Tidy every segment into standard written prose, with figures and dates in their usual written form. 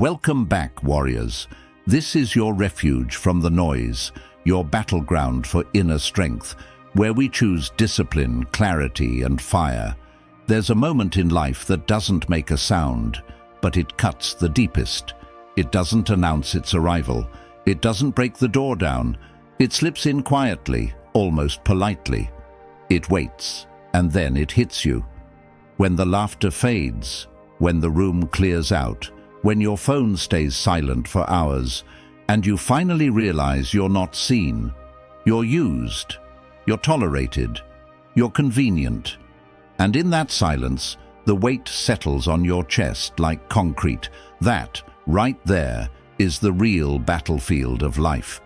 Welcome back, warriors. This is your refuge from the noise, your battleground for inner strength, where we choose discipline, clarity, and fire. There's a moment in life that doesn't make a sound, but it cuts the deepest. It doesn't announce its arrival. It doesn't break the door down. It slips in quietly, almost politely. It waits, and then it hits you. When the laughter fades, when the room clears out, when your phone stays silent for hours, and you finally realize you're not seen, you're used, you're tolerated, you're convenient. And in that silence, the weight settles on your chest like concrete. That, right there, is the real battlefield of life.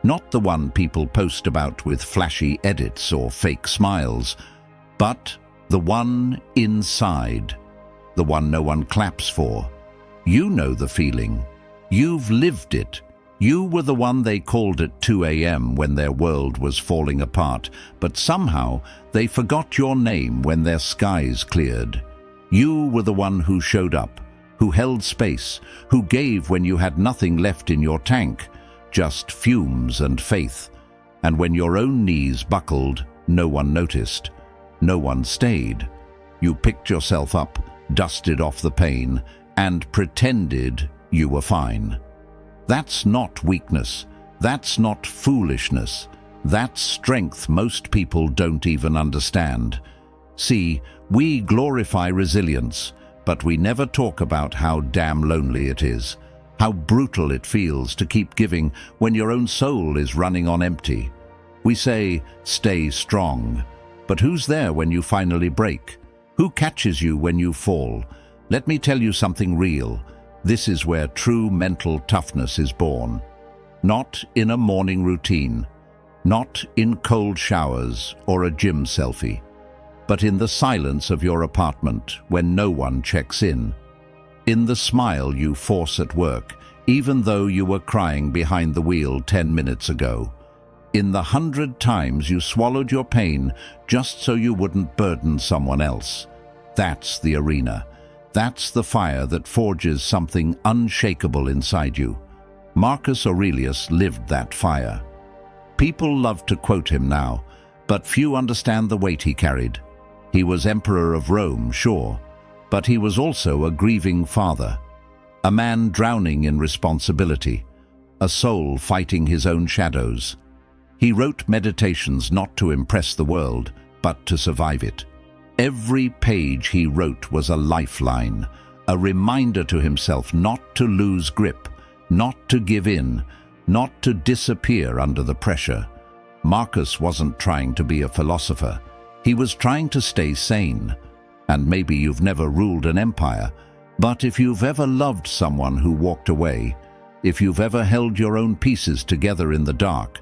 Not the one people post about with flashy edits or fake smiles, but the one inside, the one no one claps for. You know the feeling. You've lived it. You were the one they called at 2 a.m. when their world was falling apart, but somehow they forgot your name when their skies cleared. You were the one who showed up, who held space, who gave when you had nothing left in your tank, just fumes and faith. And when your own knees buckled, no one noticed. No one stayed. You picked yourself up, dusted off the pain, and pretended you were fine. That's not weakness. That's not foolishness. That's strength most people don't even understand. See, we glorify resilience, but we never talk about how damn lonely it is, how brutal it feels to keep giving when your own soul is running on empty. We say, stay strong, but who's there when you finally break? Who catches you when you fall? Let me tell you something real. This is where true mental toughness is born. Not in a morning routine, not in cold showers or a gym selfie, but in the silence of your apartment when no one checks in. In the smile you force at work, even though you were crying behind the wheel 10 minutes ago. In the 100 times you swallowed your pain just so you wouldn't burden someone else. That's the arena. That's the fire that forges something unshakable inside you. Marcus Aurelius lived that fire. People love to quote him now, but few understand the weight he carried. He was emperor of Rome, sure, but he was also a grieving father, a man drowning in responsibility, a soul fighting his own shadows. He wrote meditations not to impress the world, but to survive it. Every page he wrote was a lifeline, a reminder to himself not to lose grip, not to give in, not to disappear under the pressure. Marcus wasn't trying to be a philosopher. He was trying to stay sane. And maybe you've never ruled an empire, but if you've ever loved someone who walked away, if you've ever held your own pieces together in the dark,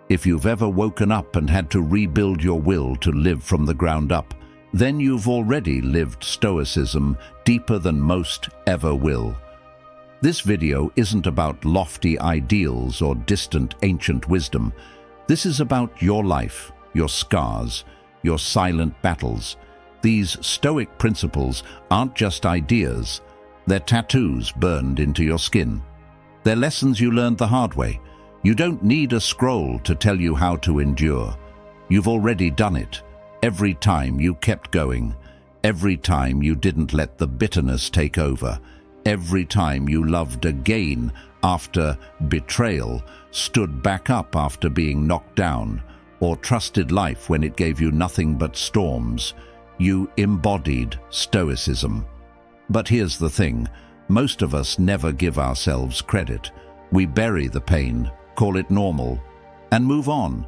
if you've ever woken up and had to rebuild your will to live from the ground up, then you've already lived Stoicism deeper than most ever will. This video isn't about lofty ideals or distant ancient wisdom. This is about your life, your scars, your silent battles. These Stoic principles aren't just ideas. They're tattoos burned into your skin. They're lessons you learned the hard way. You don't need a scroll to tell you how to endure. You've already done it. Every time you kept going, every time you didn't let the bitterness take over, every time you loved again after betrayal, stood back up after being knocked down, or trusted life when it gave you nothing but storms, you embodied Stoicism. But here's the thing, most of us never give ourselves credit. We bury the pain, call it normal, and move on.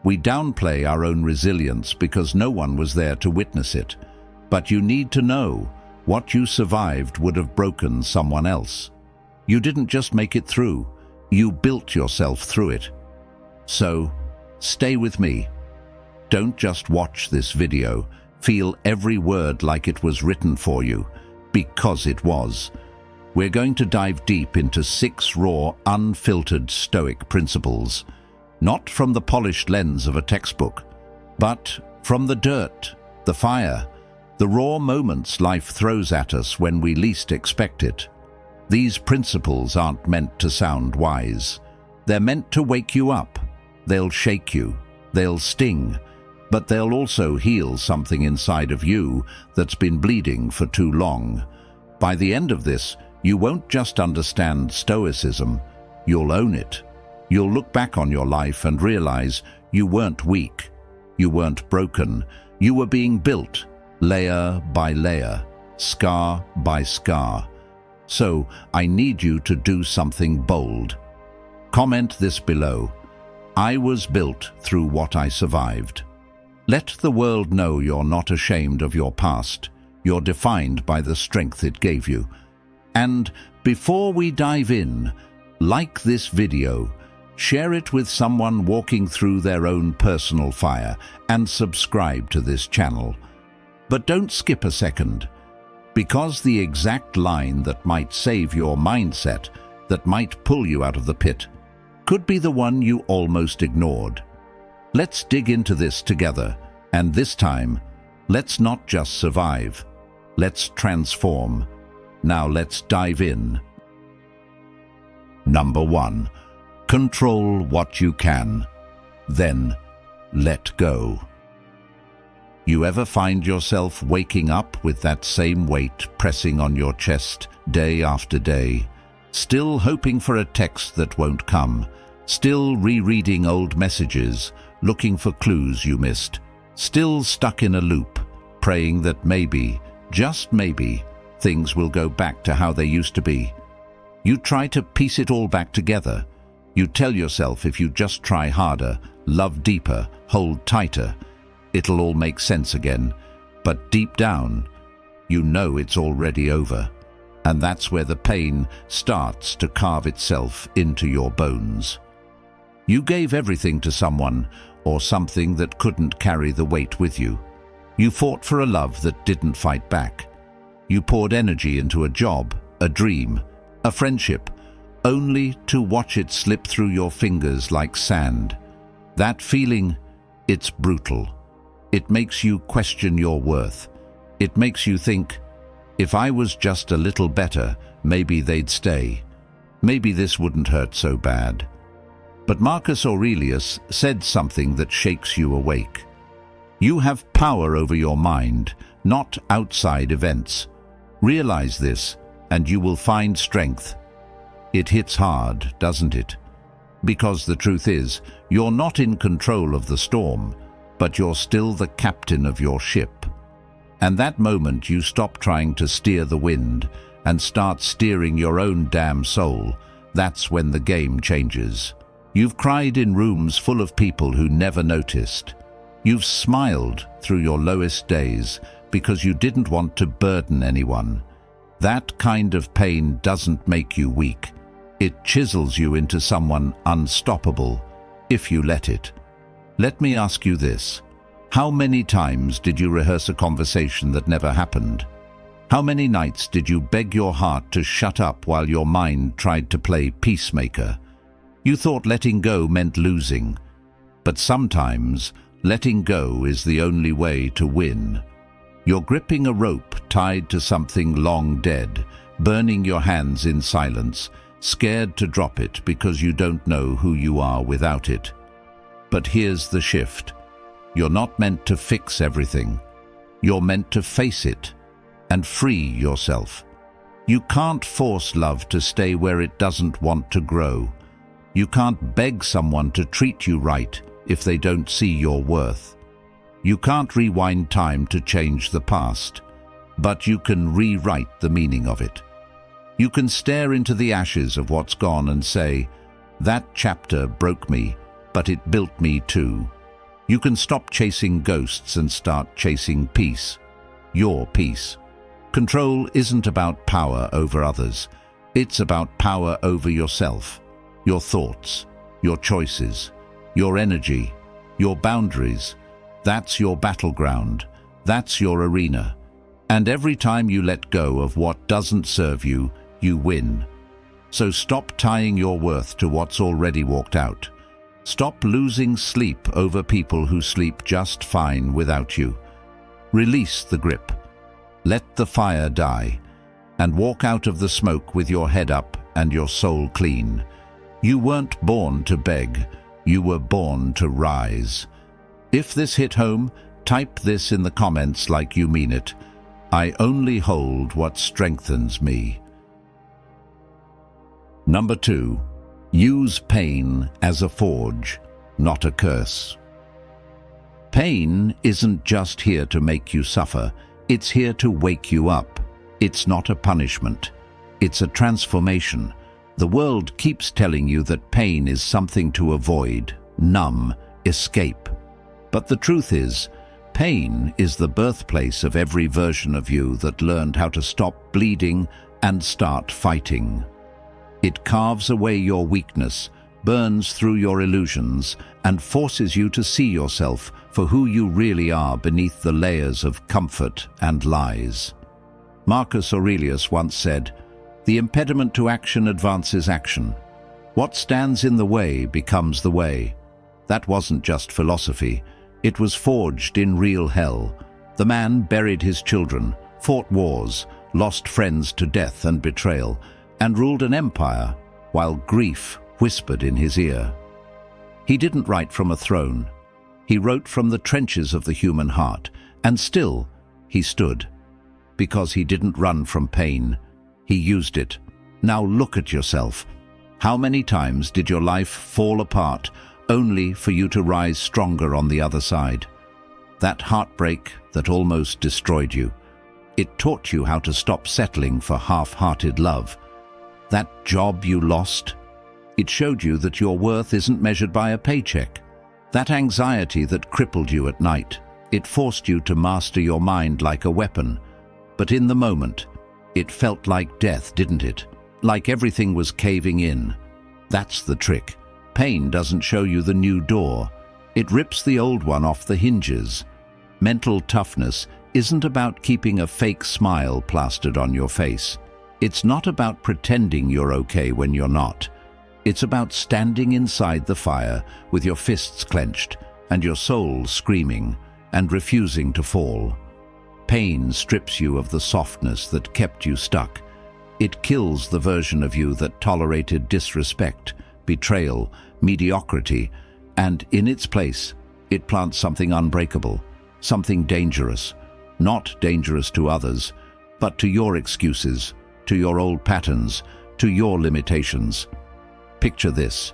We downplay our own resilience because no one was there to witness it. But you need to know, what you survived would have broken someone else. You didn't just make it through, you built yourself through it. So, stay with me. Don't just watch this video, feel every word like it was written for you, because it was. We're going to dive deep into 6 raw, unfiltered Stoic principles. Not from the polished lens of a textbook, but from the dirt, the fire, the raw moments life throws at us when we least expect it. These principles aren't meant to sound wise. They're meant to wake you up. They'll shake you. They'll sting. But they'll also heal something inside of you that's been bleeding for too long. By the end of this, you won't just understand Stoicism, you'll own it. You'll look back on your life and realize you weren't weak, you weren't broken, you were being built, layer by layer, scar by scar. So, I need you to do something bold. Comment this below. I was built through what I survived. Let the world know you're not ashamed of your past. You're defined by the strength it gave you. And before we dive in, like this video, share it with someone walking through their own personal fire, and subscribe to this channel. But don't skip a second, because the exact line that might save your mindset, that might pull you out of the pit, could be the one you almost ignored. Let's dig into this together, and this time, let's not just survive. Let's transform. Now let's dive in. Number 1. Control what you can. Then, let go. You ever find yourself waking up with that same weight pressing on your chest day after day, still hoping for a text that won't come, still rereading old messages, looking for clues you missed, still stuck in a loop, praying that maybe, just maybe, things will go back to how they used to be? You try to piece it all back together. You tell yourself if you just try harder, love deeper, hold tighter, it'll all make sense again. But deep down, you know it's already over. And that's where the pain starts to carve itself into your bones. You gave everything to someone or something that couldn't carry the weight with you. You fought for a love that didn't fight back. You poured energy into a job, a dream, a friendship, only to watch it slip through your fingers like sand. That feeling, it's brutal. It makes you question your worth. It makes you think, if I was just a little better, maybe they'd stay. Maybe this wouldn't hurt so bad. But Marcus Aurelius said something that shakes you awake. You have power over your mind, not outside events. Realize this, and you will find strength. It hits hard, doesn't it? Because the truth is, you're not in control of the storm, but you're still the captain of your ship. And that moment you stop trying to steer the wind and start steering your own damn soul, that's when the game changes. You've cried in rooms full of people who never noticed. You've smiled through your lowest days because you didn't want to burden anyone. That kind of pain doesn't make you weak. It chisels you into someone unstoppable, if you let it. Let me ask you this. How many times did you rehearse a conversation that never happened? How many nights did you beg your heart to shut up while your mind tried to play peacemaker? You thought letting go meant losing. But sometimes, letting go is the only way to win. You're gripping a rope tied to something long dead, burning your hands in silence, scared to drop it because you don't know who you are without it. But here's the shift. You're not meant to fix everything. You're meant to face it and free yourself. You can't force love to stay where it doesn't want to grow. You can't beg someone to treat you right if they don't see your worth. You can't rewind time to change the past, but you can rewrite the meaning of it. You can stare into the ashes of what's gone and say, that chapter broke me, but it built me too. You can stop chasing ghosts and start chasing peace. Your peace. Control isn't about power over others. It's about power over yourself, your thoughts, your choices, your energy, your boundaries. That's your battleground. That's your arena. And every time you let go of what doesn't serve you, you win. So stop tying your worth to what's already walked out. Stop losing sleep over people who sleep just fine without you. Release the grip. Let the fire die. and walk out of the smoke with your head up and your soul clean. You weren't born to beg, you were born to rise. If this hit home, type this in the comments like you mean it. I only hold what strengthens me. Number 2. Use pain as a forge, not a curse. Pain isn't just here to make you suffer, it's here to wake you up. It's not a punishment, it's a transformation. The world keeps telling you that pain is something to avoid, numb, escape. But the truth is, pain is the birthplace of every version of you that learned how to stop bleeding and start fighting. It carves away your weakness, burns through your illusions, and forces you to see yourself for who you really are beneath the layers of comfort and lies. Marcus Aurelius once said, "The impediment to action advances action. What stands in the way becomes the way." That wasn't just philosophy, it was forged in real hell. The man buried his children, fought wars, lost friends to death and betrayal, and ruled an empire while grief whispered in his ear. He didn't write from a throne. He wrote from the trenches of the human heart, and still he stood. Because he didn't run from pain, he used it. Now look at yourself. How many times did your life fall apart only for you to rise stronger on the other side? That heartbreak that almost destroyed you, it taught you how to stop settling for half-hearted love. That job you lost, it showed you that your worth isn't measured by a paycheck. That anxiety that crippled you at night, it forced you to master your mind like a weapon. But in the moment, it felt like death, didn't it? Like everything was caving in. That's the trick. Pain doesn't show you the new door. It rips the old one off the hinges. Mental toughness isn't about keeping a fake smile plastered on your face. It's not about pretending you're okay when you're not. It's about standing inside the fire with your fists clenched and your soul screaming and refusing to fall. Pain strips you of the softness that kept you stuck. It kills the version of you that tolerated disrespect, betrayal, mediocrity, and in its place, it plants something unbreakable, something dangerous. Not dangerous to others, but to your excuses, to your old patterns, to your limitations. Picture this.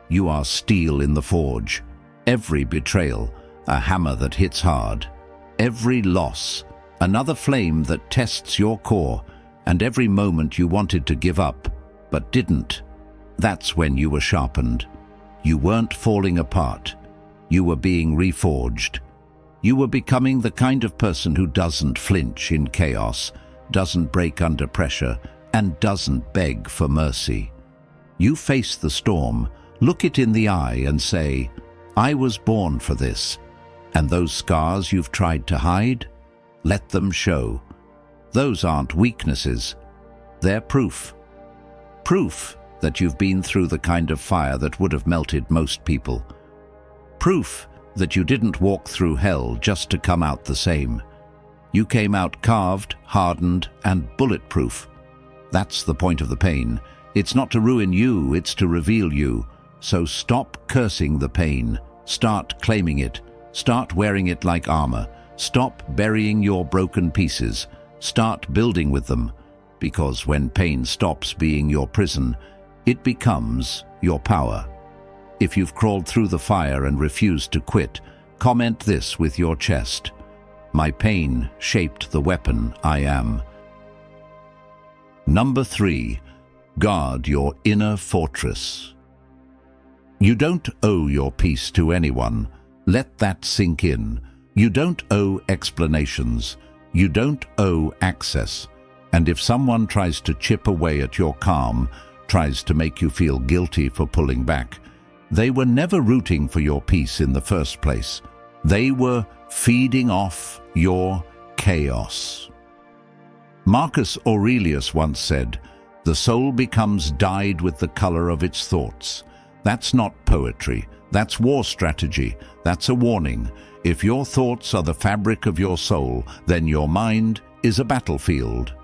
You are steel in the forge. Every betrayal, a hammer that hits hard. Every loss, another flame that tests your core, and every moment you wanted to give up, but didn't. That's when you were sharpened. You weren't falling apart. You were being reforged. You were becoming the kind of person who doesn't flinch in chaos, doesn't break under pressure, and doesn't beg for mercy. You face the storm, look it in the eye and say, "I was born for this." And those scars you've tried to hide, let them show. Those aren't weaknesses. They're proof. Proof that you've been through the kind of fire that would have melted most people. Proof that you didn't walk through hell just to come out the same. You came out carved, hardened, and bulletproof. That's the point of the pain. It's not to ruin you, it's to reveal you. So stop cursing the pain. Start claiming it. Start wearing it like armor. Stop burying your broken pieces. Start building with them. Because when pain stops being your prison, it becomes your power. If you've crawled through the fire and refused to quit, comment this with your chest. My pain shaped the weapon I am. Number 3. Guard your inner fortress. You don't owe your peace to anyone. Let that sink in. You don't owe explanations. You don't owe access. And if someone tries to chip away at your calm, tries to make you feel guilty for pulling back, they were never rooting for your peace in the first place. They were feeding off your chaos. Marcus Aurelius once said, "The soul becomes dyed with the color of its thoughts." That's not poetry. That's war strategy. That's a warning. If your thoughts are the fabric of your soul, then your mind is a battlefield.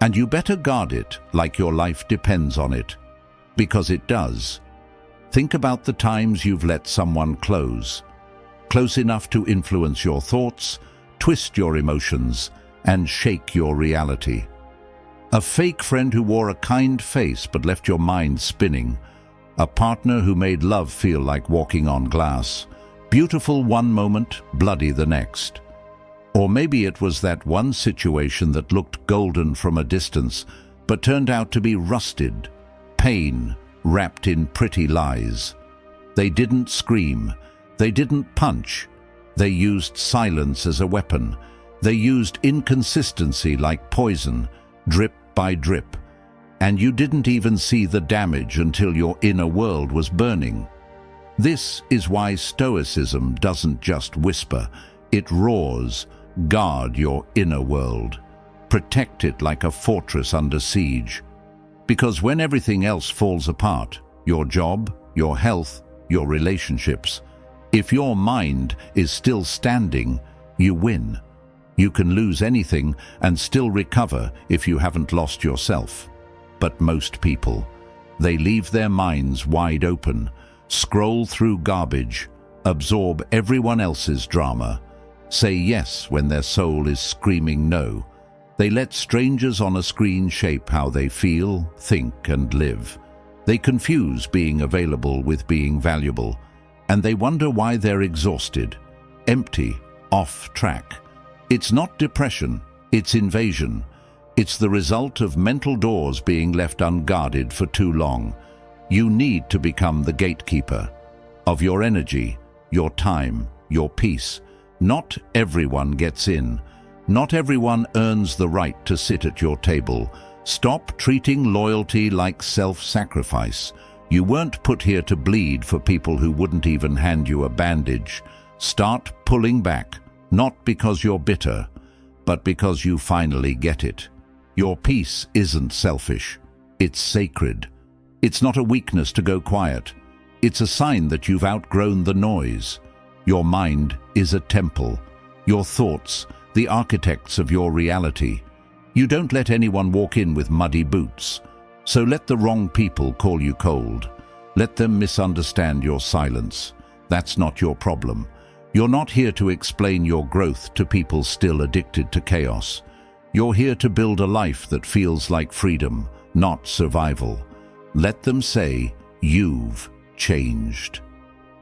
And you better guard it like your life depends on it, because it does. Think about the times you've let someone close enough to influence your thoughts, twist your emotions, and shake your reality. A fake friend who wore a kind face but left your mind spinning. A partner who made love feel like walking on glass. Beautiful one moment, bloody the next. Or maybe it was that one situation that looked golden from a distance, but turned out to be rusted, pain wrapped in pretty lies. They didn't scream. They didn't punch. They used silence as a weapon. They used inconsistency like poison, drip by drip. And you didn't even see the damage until your inner world was burning. This is why Stoicism doesn't just whisper, it roars. Guard your inner world. Protect it like a fortress under siege. Because when everything else falls apart, your job, your health, your relationships, if your mind is still standing, you win. You can lose anything and still recover if you haven't lost yourself. But most people, they leave their minds wide open, scroll through garbage, absorb everyone else's drama, say yes when their soul is screaming no. They let strangers on a screen shape how they feel, think, and live. They confuse being available with being valuable, and they wonder why they're exhausted, empty, off track. It's not depression, it's invasion. It's the result of mental doors being left unguarded for too long. You need to become the gatekeeper of your energy, your time, your peace. Not everyone gets in. Not everyone earns the right to sit at your table. Stop treating loyalty like self-sacrifice. You weren't put here to bleed for people who wouldn't even hand you a bandage. Start pulling back, not because you're bitter, but because you finally get it. Your peace isn't selfish. It's sacred. It's not a weakness to go quiet. It's a sign that you've outgrown the noise. Your mind is a temple. Your thoughts, the architects of your reality. You don't let anyone walk in with muddy boots. So let the wrong people call you cold. Let them misunderstand your silence. That's not your problem. You're not here to explain your growth to people still addicted to chaos. You're here to build a life that feels like freedom, not survival. Let them say, you've changed.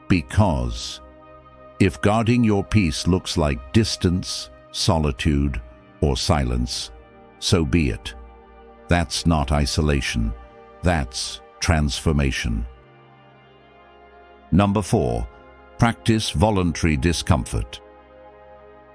Because if guarding your peace looks like distance, solitude, or silence, so be it. That's not isolation. That's transformation. Number 4, practice voluntary discomfort.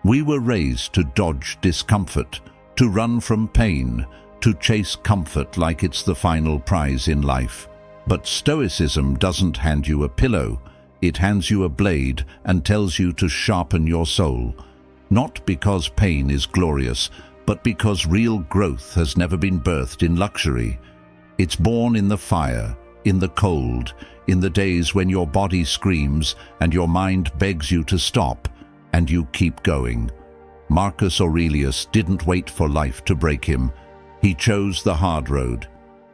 We were raised to dodge discomfort, to run from pain, to chase comfort like it's the final prize in life. But Stoicism doesn't hand you a pillow. It hands you a blade and tells you to sharpen your soul. Not because pain is glorious, but because real growth has never been birthed in luxury. It's born in the fire, in the cold, in the days when your body screams and your mind begs you to stop, and you keep going. Marcus Aurelius didn't wait for life to break him. He chose the hard road.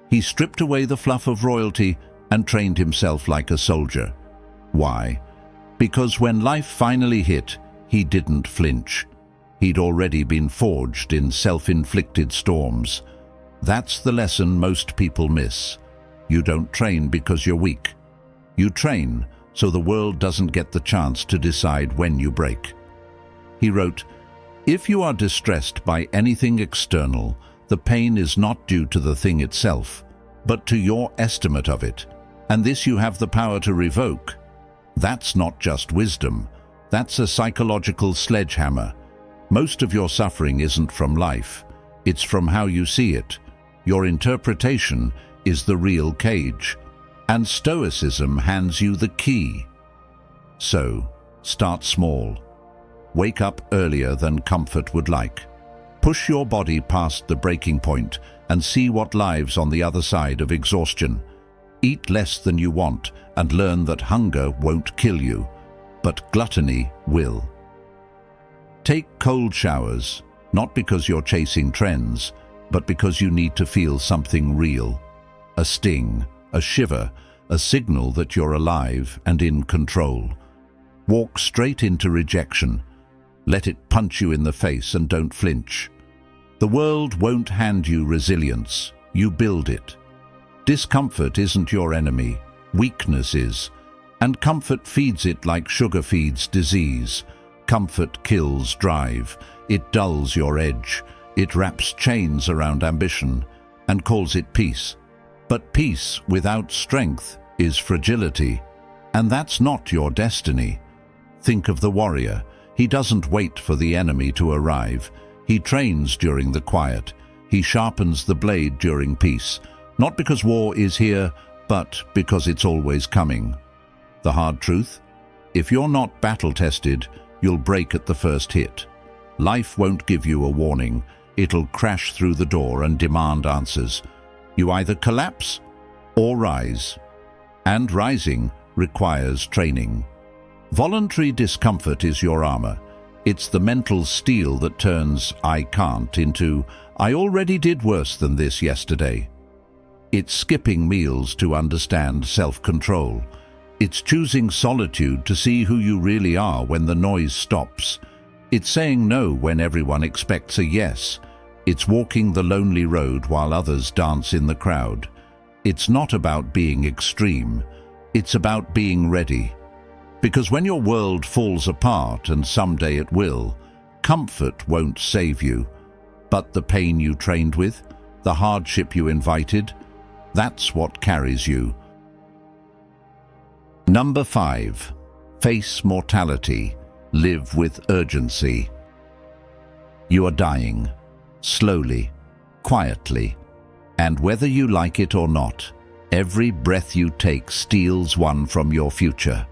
He stripped away the fluff of royalty and trained himself like a soldier. Why? Because when life finally hit, he didn't flinch. He'd already been forged in self-inflicted storms. That's the lesson most people miss. You don't train because you're weak. You train so the world doesn't get the chance to decide when you break. He wrote, "If you are distressed by anything external, the pain is not due to the thing itself, but to your estimate of it, and this you have the power to revoke." That's not just wisdom. That's a psychological sledgehammer. Most of your suffering isn't from life. It's from how you see it. Your interpretation is the real cage. And Stoicism hands you the key. So, start small. Wake up earlier than comfort would like. Push your body past the breaking point and see what lies on the other side of exhaustion. Eat less than you want and learn that hunger won't kill you, but gluttony will. Take cold showers, not because you're chasing trends, but because you need to feel something real. A sting, a shiver, a signal that you're alive and in control. Walk straight into rejection. Let it punch you in the face and don't flinch. The world won't hand you resilience. You build it. Discomfort isn't your enemy. Weakness is. And comfort feeds it like sugar feeds disease. Comfort kills drive. It dulls your edge. It wraps chains around ambition and calls it peace. But peace without strength is fragility. And that's not your destiny. Think of the warrior. He doesn't wait for the enemy to arrive. He trains during the quiet. He sharpens the blade during peace. Not because war is here, but because it's always coming. The hard truth? If you're not battle-tested, you'll break at the first hit. Life won't give you a warning. It'll crash through the door and demand answers. You either collapse or rise. And rising requires training. Voluntary discomfort is your armor. It's the mental steel that turns "I can't" into "I already did worse than this yesterday." It's skipping meals to understand self-control. It's choosing solitude to see who you really are when the noise stops. It's saying no when everyone expects a yes. It's walking the lonely road while others dance in the crowd. It's not about being extreme. It's about being ready. Because when your world falls apart, and someday it will, comfort won't save you. But the pain you trained with, the hardship you invited, that's what carries you. Number 5. Face mortality. Live with urgency. You are dying. Slowly. Quietly. And whether you like it or not, every breath you take steals one from your future.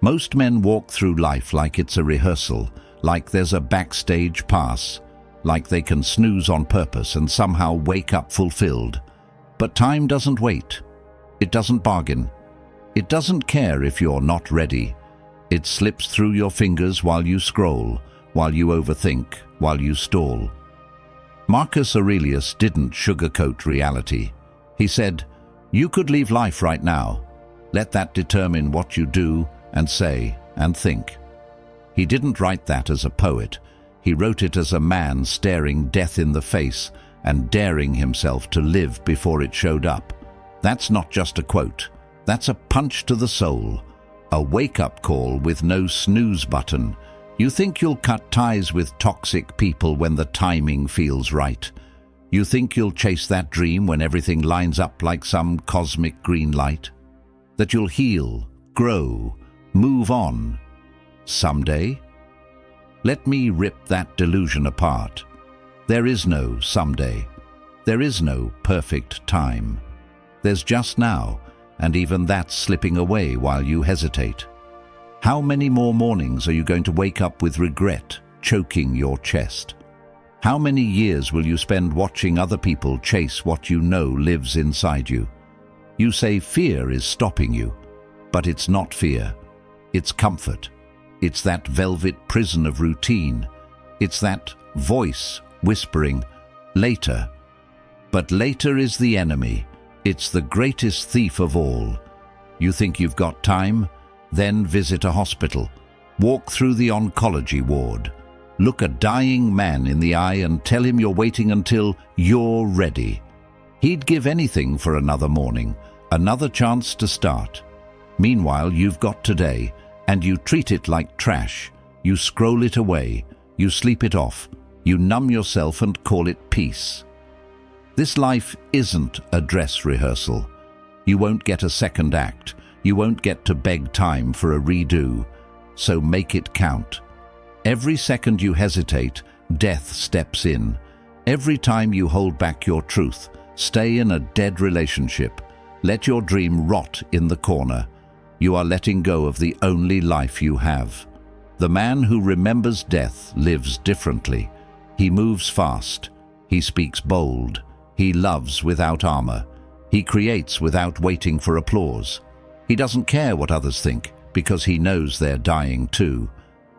Most men walk through life like it's a rehearsal, like there's a backstage pass, like they can snooze on purpose and somehow wake up fulfilled. But time doesn't wait. It doesn't bargain. It doesn't care if you're not ready. It slips through your fingers while you scroll, while you overthink, while you stall. Marcus Aurelius didn't sugarcoat reality. He said, "You could leave life right now. Let that determine what you do and say and think." He didn't write that as a poet. He wrote it as a man staring death in the face and daring himself to live before it showed up. That's not just a quote. That's a punch to the soul. A wake-up call with no snooze button. You think you'll cut ties with toxic people when the timing feels right. You think you'll chase that dream when everything lines up like some cosmic green light. That you'll heal, grow, move on. Someday? Let me rip that delusion apart. There is no someday. There is no perfect time. There's just now, and even that's slipping away while you hesitate. How many more mornings are you going to wake up with regret choking your chest? How many years will you spend watching other people chase what you know lives inside you? You say fear is stopping you, but it's not fear. It's comfort. It's that velvet prison of routine. It's that voice whispering, later. But later is the enemy. It's the greatest thief of all. You think you've got time? Then visit a hospital. Walk through the oncology ward. Look a dying man in the eye and tell him you're waiting until you're ready. He'd give anything for another morning, another chance to start. Meanwhile, you've got today, and you treat it like trash. You scroll it away. You sleep it off. You numb yourself and call it peace. This life isn't a dress rehearsal. You won't get a second act. You won't get to beg time for a redo. So make it count. Every second you hesitate, death steps in. Every time you hold back your truth, stay in a dead relationship. Let your dream rot in the corner. You are letting go of the only life you have. The man who remembers death lives differently. He moves fast. He speaks bold. He loves without armor. He creates without waiting for applause. He doesn't care what others think because he knows they're dying too.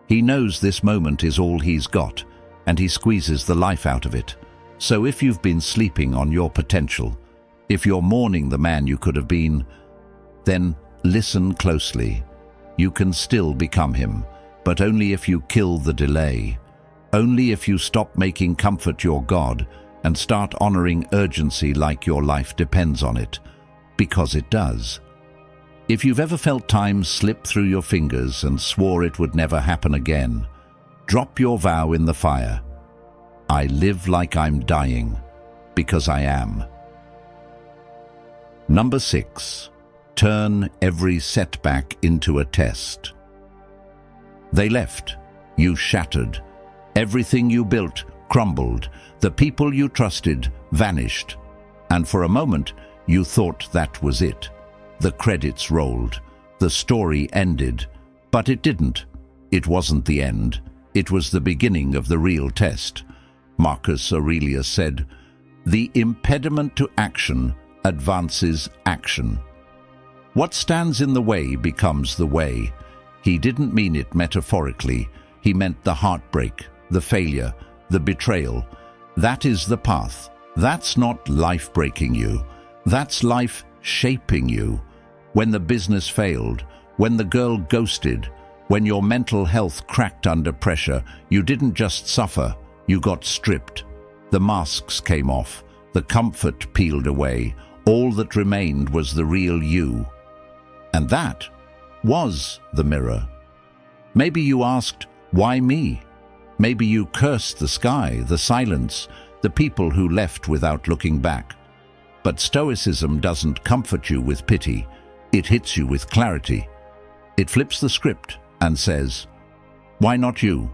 He knows this moment is all he's got, and he squeezes the life out of it. So if you've been sleeping on your potential, if you're mourning the man you could have been, then listen closely. You can still become him, but only if you kill the delay. Only if you stop making comfort your God and start honoring urgency like your life depends on it, because it does. If you've ever felt time slip through your fingers and swore it would never happen again, drop your vow in the fire. I live like I'm dying, because I am. Number 6. Turn every setback into a test. They left. You shattered. Everything you built crumbled. The people you trusted vanished. And for a moment, you thought that was it. The credits rolled. The story ended. But it didn't. It wasn't the end. It was the beginning of the real test. Marcus Aurelius said, "The impediment to action advances action. What stands in the way becomes the way." He didn't mean it metaphorically. He meant the heartbreak, the failure, the betrayal. That is the path. That's not life breaking you. That's life shaping you. When the business failed, when the girl ghosted, when your mental health cracked under pressure, you didn't just suffer, you got stripped. The masks came off, the comfort peeled away. All that remained was the real you. And that was the mirror. Maybe you asked, why me? Maybe you cursed the sky, the silence, the people who left without looking back. But Stoicism doesn't comfort you with pity. It hits you with clarity. It flips the script and says, why not you?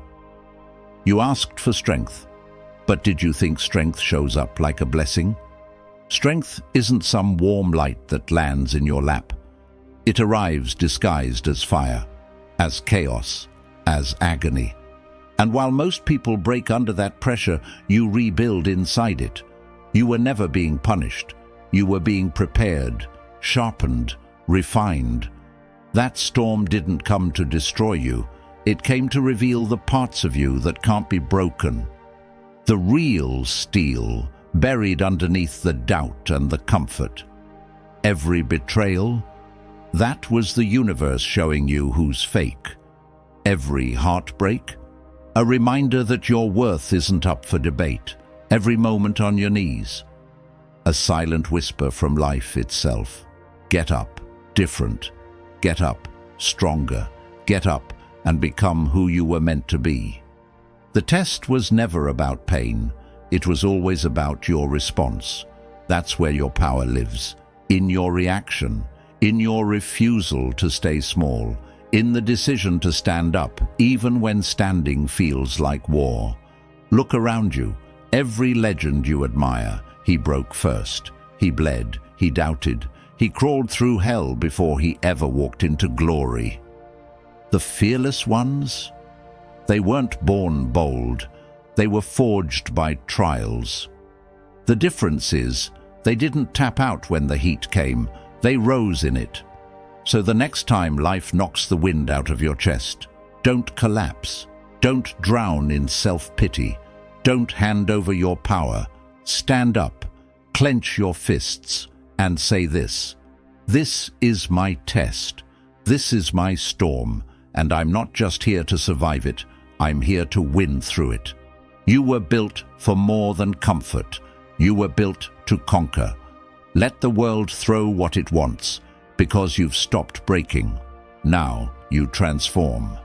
You asked for strength, but did you think strength shows up like a blessing? Strength isn't some warm light that lands in your lap. It arrives disguised as fire, as chaos, as agony. And while most people break under that pressure, you rebuild inside it. You were never being punished. You were being prepared, sharpened, refined. That storm didn't come to destroy you. It came to reveal the parts of you that can't be broken. The real steel, buried underneath the doubt and the comfort. Every betrayal, that was the universe showing you who's fake. Every heartbreak, a reminder that your worth isn't up for debate. Every moment on your knees, a silent whisper from life itself. Get up, different. Get up, stronger. Get up and become who you were meant to be. The test was never about pain. It was always about your response. That's where your power lives. In your reaction, in your refusal to stay small, in the decision to stand up, even when standing feels like war. Look around you. Every legend you admire, he broke first. He bled. He doubted. He crawled through hell before he ever walked into glory. The fearless ones? They weren't born bold. They were forged by trials. The difference is, they didn't tap out when the heat came. They rose in it. So the next time life knocks the wind out of your chest, don't collapse. Don't drown in self-pity. Don't hand over your power. Stand up, clench your fists, and say this. This is my test. This is my storm, and I'm not just here to survive it. I'm here to win through it. You were built for more than comfort. You were built to conquer. Let the world throw what it wants, because you've stopped breaking. Now you transform.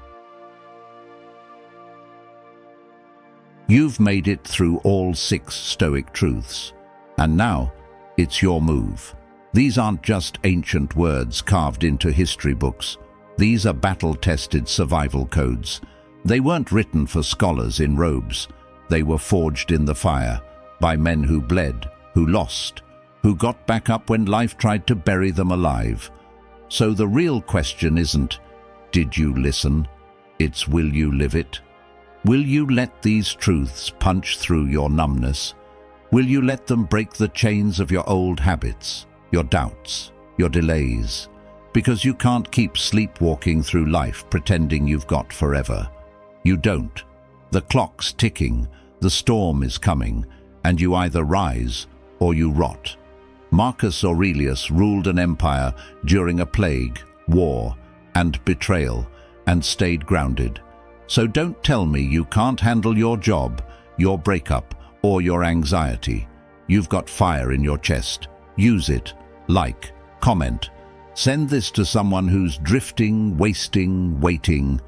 You've made it through all 6 Stoic truths, and now it's your move. These aren't just ancient words carved into history books. These are battle-tested survival codes. They weren't written for scholars in robes. They were forged in the fire by men who bled, who lost, who got back up when life tried to bury them alive. So the real question isn't, did you listen? It's, will you live it? Will you let these truths punch through your numbness? Will you let them break the chains of your old habits, your doubts, your delays? Because you can't keep sleepwalking through life pretending you've got forever. You don't. The clock's ticking, the storm is coming, and you either rise or you rot. Marcus Aurelius ruled an empire during a plague, war, and betrayal, and stayed grounded. So don't tell me you can't handle your job, your breakup, or your anxiety. You've got fire in your chest. Use it. Like, comment. Send this to someone who's drifting, wasting, waiting.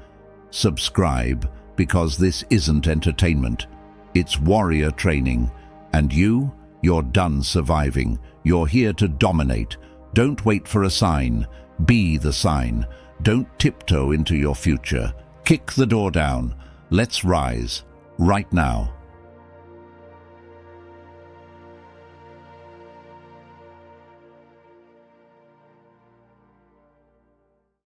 Subscribe, because this isn't entertainment. It's warrior training. And you're done surviving. You're here to dominate. Don't wait for a sign. Be the sign. Don't tiptoe into your future. Kick the door down. Let's rise. Right now.